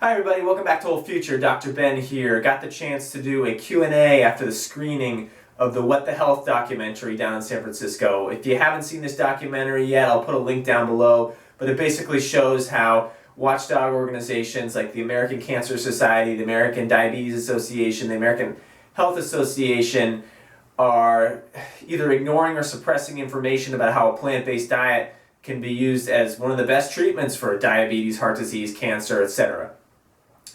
Hi everybody, welcome back to Old Future. Dr. Ben here. Got the chance to do a Q&A after the screening of the What the Health documentary down in San Francisco. If you haven't seen this documentary yet, I'll put a link down below, but it basically shows how watchdog organizations like the American Cancer Society, the American Diabetes Association, the American Health Association are either ignoring or suppressing information about how a plant-based diet can be used as one of the best treatments for diabetes, heart disease, cancer, etc.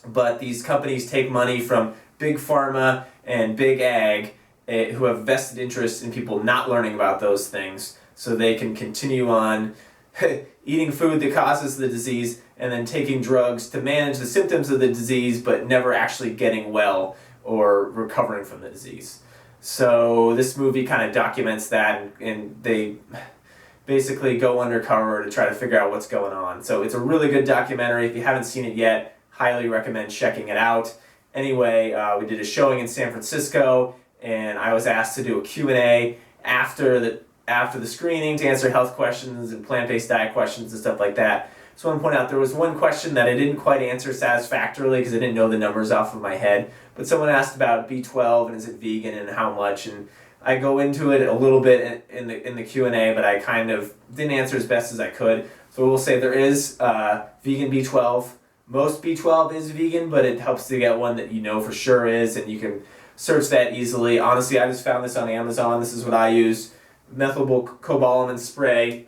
But these companies take money from big pharma and big ag who have vested interest in people not learning about those things so they can continue on eating food that causes the disease and then taking drugs to manage the symptoms of the disease but never actually getting well or recovering from the disease. So this movie kind of documents that, and they basically go undercover to try to figure out what's going on. So it's a really good documentary. If you haven't seen it yet, highly recommend checking it out. Anyway, we did a showing in San Francisco, and I was asked to do a Q&A after the screening to answer health questions and plant-based diet questions and stuff like that. So I want to point out there was one question that I didn't quite answer satisfactorily because I didn't know the numbers off of my head. But someone asked about B12 and is it vegan and how much, and I go into it a little bit in the Q&A, but I kind of didn't answer as best as I could. So we'll say there is vegan B12. Most B12 is vegan, but it helps to get one that you know for sure is, and you can search that easily. Honestly, I just found this on Amazon. This is what I use. Methylcobalamin spray.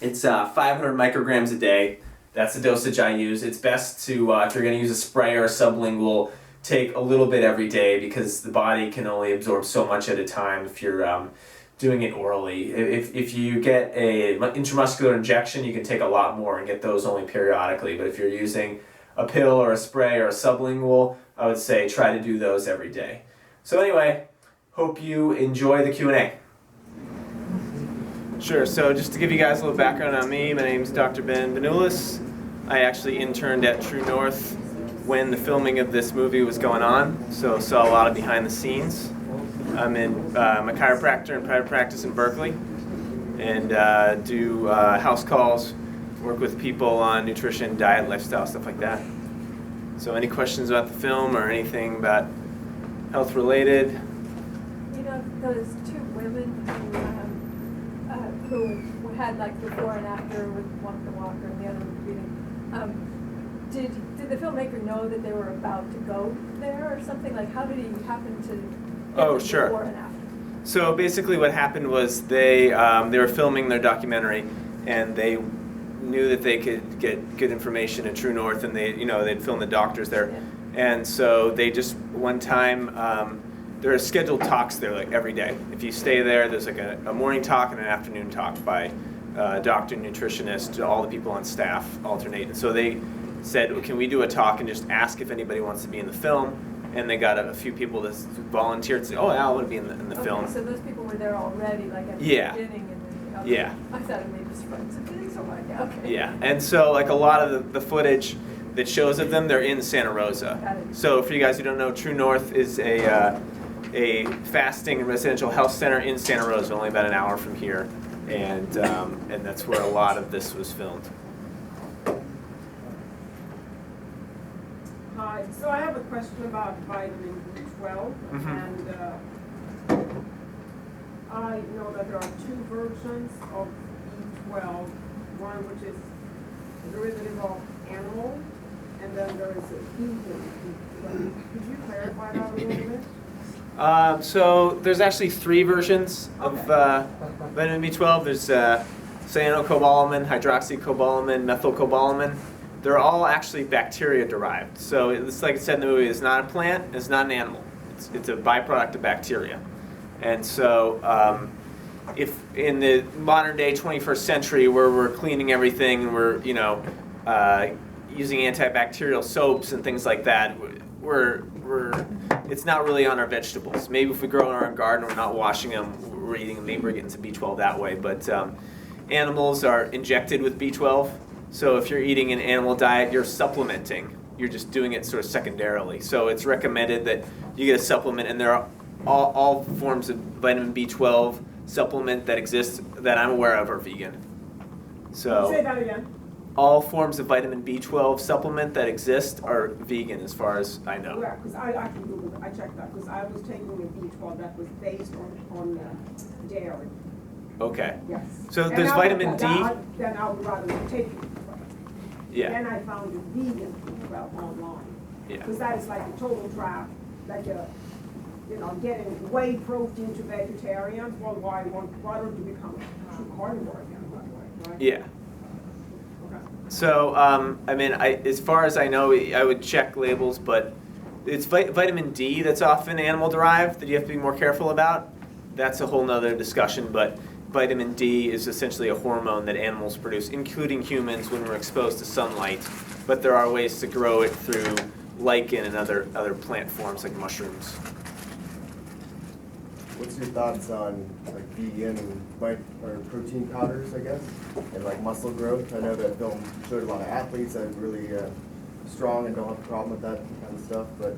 It's 500 micrograms a day. That's the dosage I use. It's best to, if you're going to use a spray or a sublingual, take a little bit every day because the body can only absorb so much at a time if you're doing it orally. If you get an intramuscular injection, you can take a lot more and get those only periodically. But if you're using a pill or a spray or a sublingual, I would say try to do those every day. So anyway, hope you enjoy the Q&A. Sure, so just to give you guys a little background on me, my name's Dr. Benulis. I actually interned at True North when the filming of this movie was going on, so saw a lot of behind the scenes. I'm a chiropractor in private practice in Berkeley and do house calls, work with people on nutrition, diet, lifestyle, stuff like that. So any questions about the film or anything about health related? You know, those two women who had like before and after with one the walker and the other with breathing, did the filmmaker know that they were about to go there or something? Like how did he happen to Oh, sure. before and after? So basically what happened was they were filming their documentary and they knew that they could get good information at True North, and they'd film the doctors there. Yeah. And so they just one time there are scheduled talks there like every day. If you stay there, there's like a morning talk and an afternoon talk by doctor, nutritionist, all the people on staff alternate. And so they said, well, can we do a talk and just ask if anybody wants to be in the film? And they got a few people that volunteered and said, oh, yeah, I want to be in the film. So those people were there already, like at the beginning? And then, okay. Yeah. I thought it made just friends. Okay. Yeah, and so like a lot of the footage that shows of them, they're in Santa Rosa. So for you guys who don't know, True North is a fasting and residential health center in Santa Rosa, only about an hour from here, and that's where a lot of this was filmed. Hi, so I have a question about vitamin B12, and I know that there are two versions of B12, one which is a derivative of animal, and then there is a vegan B12. Could you clarify that a little bit? So there's actually three versions of vitamin B12. There's cyanocobalamin, hydroxycobalamin, methylcobalamin. They're all actually bacteria derived. So it's like I said in the movie, it's not a plant, it's not an animal. It's a byproduct of bacteria. And so if in the modern day 21st century where we're cleaning everything and we're using antibacterial soaps and things like that, it's not really on our vegetables. Maybe if we grow in our own garden, we're not washing them, we're eating them, maybe we're getting some B12 that way. But animals are injected with B12. So if you're eating an animal diet, you're supplementing. You're just doing it sort of secondarily. So it's recommended that you get a supplement, and there are all forms of vitamin B12 supplement that exist that I'm aware of are vegan. So say that again. all forms of vitamin B12 supplement that exist are vegan, as far as I know. Yeah, because I actually Googled it, I checked that, because I was taking a B12 that was based on dairy, Okay. yes. So And there's I- vitamin D? Then I would rather take it. Yeah. Then I found a vegan B12 online. Yeah. Because that is like a total trap, like getting whey protein to vegetarians. Well, why don't you become a true carnivore again, by the way, right? Yeah. Okay. So, I mean, as far as I know, I would check labels, but it's vitamin D that's often animal derived that you have to be more careful about. That's a whole nother discussion, but vitamin D is essentially a hormone that animals produce, including humans, when we're exposed to sunlight. But there are ways to grow it through lichen and other plant forms like mushrooms. What's your thoughts on like vegan or protein powders, I guess, and like muscle growth? I know that film showed a lot of athletes that are really strong and don't have a problem with that kind of stuff. But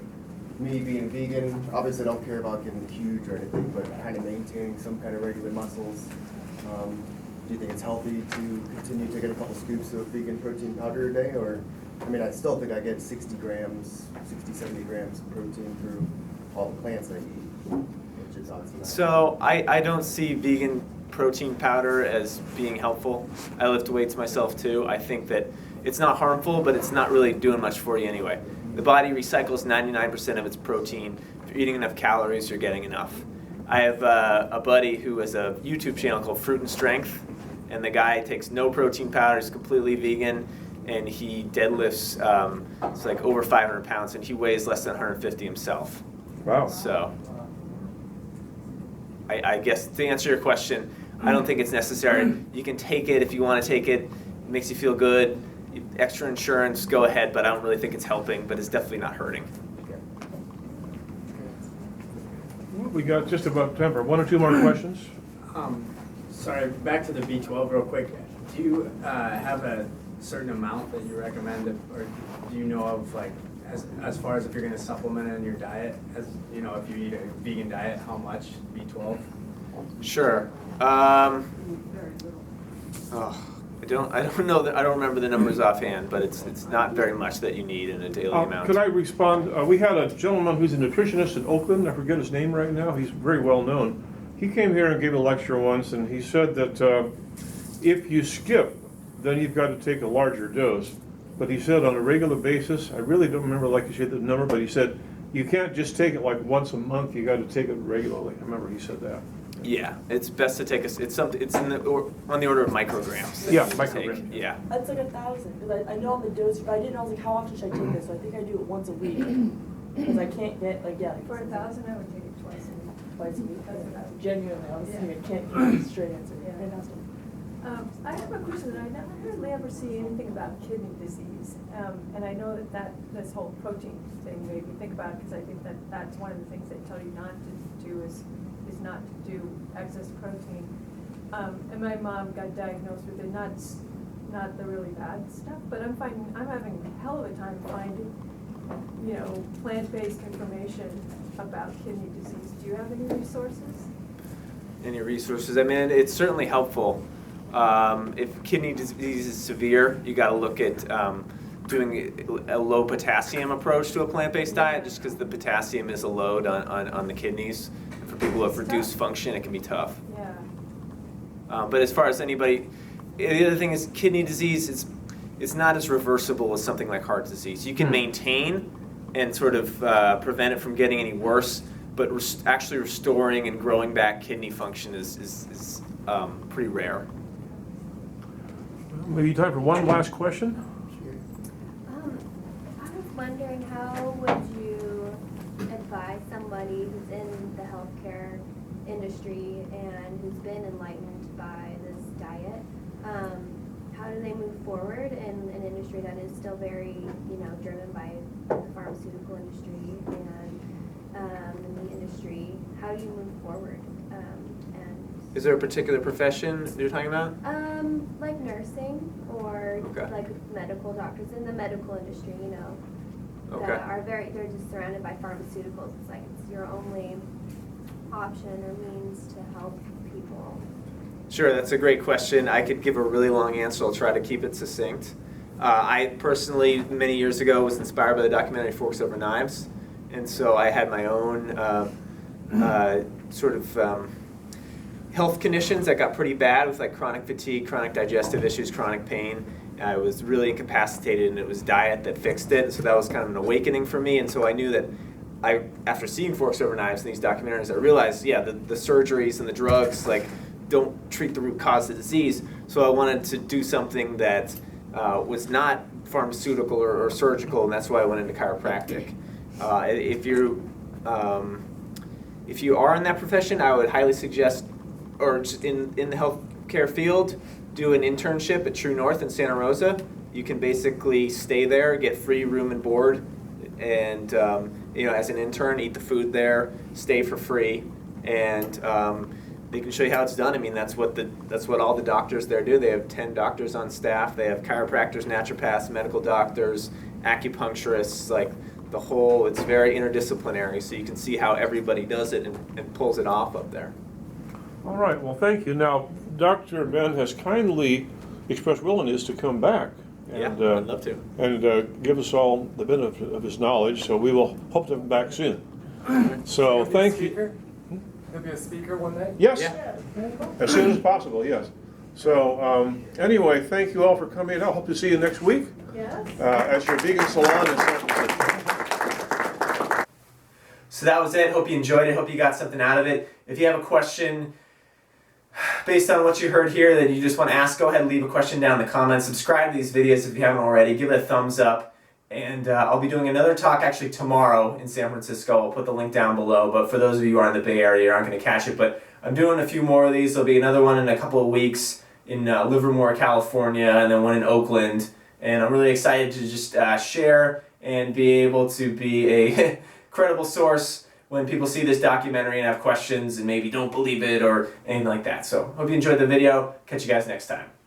me being vegan, obviously I don't care about getting huge or anything, but kind of maintaining some kind of regular muscles. Do you think it's healthy to continue taking a couple scoops of vegan protein powder a day? Or, I mean, I still think I get 70 grams of protein through all the plants I eat. What's your thoughts on that? So I don't see vegan protein powder as being helpful. I lift weights myself too. I think that it's not harmful, but it's not really doing much for you anyway. The body recycles 99% of its protein. If you're eating enough calories, you're getting enough. I have a buddy who has a YouTube channel called Fruit and Strength, and the guy takes no protein powder, he's completely vegan, and he deadlifts it's like over 500 pounds, and he weighs less than 150 himself. Wow. So I guess to answer your question, I don't think it's necessary. You can take it if you want to take it. It makes you feel good. Extra insurance, go ahead, but I don't really think it's helping, but it's definitely not hurting. We got just about time for one or two more questions. Sorry, back to the B12 real quick. Do you have a certain amount that you recommend, or do you know of, like, as far as if you're going to supplement it in your diet, as you know, if you eat a vegan diet, how much B12? Sure. I don't know that I don't remember the numbers offhand, but it's not very much that you need in a daily amount. Could I respond? We had a gentleman who's a nutritionist in Oakland. I forget his name right now. He's very well known. He came here and gave a lecture once, and he said that if you skip, then you've got to take a larger dose. But he said on a regular basis, I really don't remember, like you said, the number, but he said you can't just take it like once a month. You got to take it regularly. I remember he said that. Yeah, it's best to take it's on the order of micrograms. Yeah, Take. micrograms. Yeah. That's like 1,000, because I know I'm the dose, but I didn't know, I was like, how often should I take this? So I think I do it once a week, because I can't get, like, yeah. For 1,000, I would take it twice a week. Twice a week, Because of that. genuinely, I was Yeah. thinking, I can't give a straight answer. Yeah. Fantastic. I have a question that I never hardly ever see anything about kidney disease. And I know that this whole protein thing made me think about it, because I think that that's one of the things they tell you not to do is not to do excess protein. And my mom got diagnosed with it, not the really bad stuff, but I'm having a hell of a time finding, plant-based information about kidney disease. Do you have any resources? Any resources? I mean, it's certainly helpful. If kidney disease is severe, you got to look at doing a low potassium approach to a plant-based diet, just because the potassium is a load on the kidneys. For people who have reduced function, it can be tough. Yeah. But as far as anybody, the other thing is kidney disease, it's not as reversible as something like heart disease. You can maintain and sort of prevent it from getting any worse, but actually restoring and growing back kidney function is pretty rare. Maybe time for one last question. I was wondering, how would you advise somebody who's in the healthcare industry and who's been enlightened by this diet? How do they move forward in an industry that is still very, driven by the pharmaceutical industry and the meat industry? How do you move forward? Is there a particular profession you're talking about? Like nursing or Okay. like medical doctors in the medical industry, Okay. that are they're just surrounded by pharmaceuticals. It's like it's your only option or means to help people. Sure, that's a great question. I could give a really long answer. I'll try to keep it succinct. I personally, many years ago, was inspired by the documentary Forks Over Knives, and so I had my own sort of health conditions that got pretty bad with like chronic fatigue, chronic digestive issues, chronic pain. I was really incapacitated, and it was diet that fixed it. So that was kind of an awakening for me. And so I knew that after seeing Forks Over Knives in these documentaries, I realized, yeah, the surgeries and the drugs like don't treat the root cause of the disease. So I wanted to do something that was not pharmaceutical or surgical, and that's why I went into chiropractic. If you are in that profession, I would highly suggest, or just in the healthcare field, do an internship at True North in Santa Rosa. You can basically stay there, get free room and board, and as an intern, eat the food there, stay for free, and they can show you how it's done. I mean, that's what all the doctors there do. They have 10 doctors on staff. They have chiropractors, naturopaths, medical doctors, acupuncturists, like the whole. It's very interdisciplinary, so you can see how everybody does it and pulls it off up there. All right, well, thank you. Now, Dr. Ben has kindly expressed willingness to come back. And, Yeah, I'd love to. And give us all the benefit of his knowledge, so we will hope to have him back soon. So, thank you. He'll be a speaker one day? Yes, Yeah. as soon as possible, yes. So, anyway, thank you all for coming. I hope to see you next week Yes? at your vegan salon in San Francisco. So that was it. Hope you enjoyed it. Hope you got something out of it. If you have a question based on what you heard here that you just want to ask, go ahead and leave a question down in the comments. Subscribe to these videos if you haven't already. Give it a thumbs up. And I'll be doing another talk actually tomorrow in San Francisco. I'll put the link down below. But for those of you who are in the Bay Area, you aren't going to catch it. But I'm doing a few more of these. There'll be another one in a couple of weeks in Livermore, California, and then one in Oakland. And I'm really excited to just share and be able to be a credible source when people see this documentary and have questions and maybe don't believe it or anything like that. So hope you enjoyed the video. Catch you guys next time.